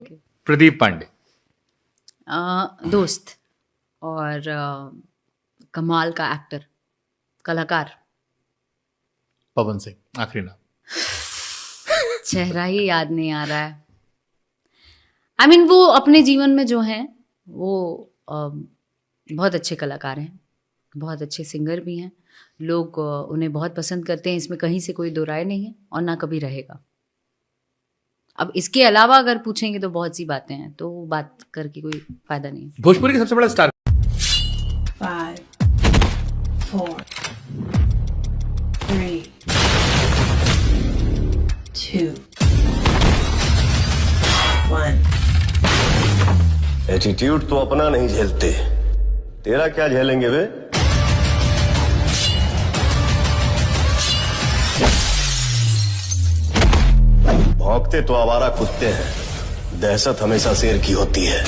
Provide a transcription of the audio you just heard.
प्रदीप पांडे। दोस्त और कमाल का एक्टर, कलाकार। पवन सिंह, आखिरी नाम। चेहरा ही याद नहीं आ रहा है। I mean, वो अपने जीवन में जो हैं वो बहुत अच्छे कलाकार हैं, बहुत अच्छे सिंगर भी हैं। लोग उन्हें बहुत पसंद करते हैं, इसमें कहीं से कोई दो राय नहीं है और ना कभी रहेगा। अब इसके अलावा अगर पूछेंगे तो बहुत सी बातें हैं, तो बात करके कोई फायदा नहीं है। भोजपुरी के सबसे बड़ा स्टार। 5, 4, 3, 2, 1। एटीट्यूड तो अपना नहीं झेलते, तेरा क्या झेलेंगे वे? भौंकते तो आवारा कुत्ते हैं, दहशत हमेशा शेर की होती है।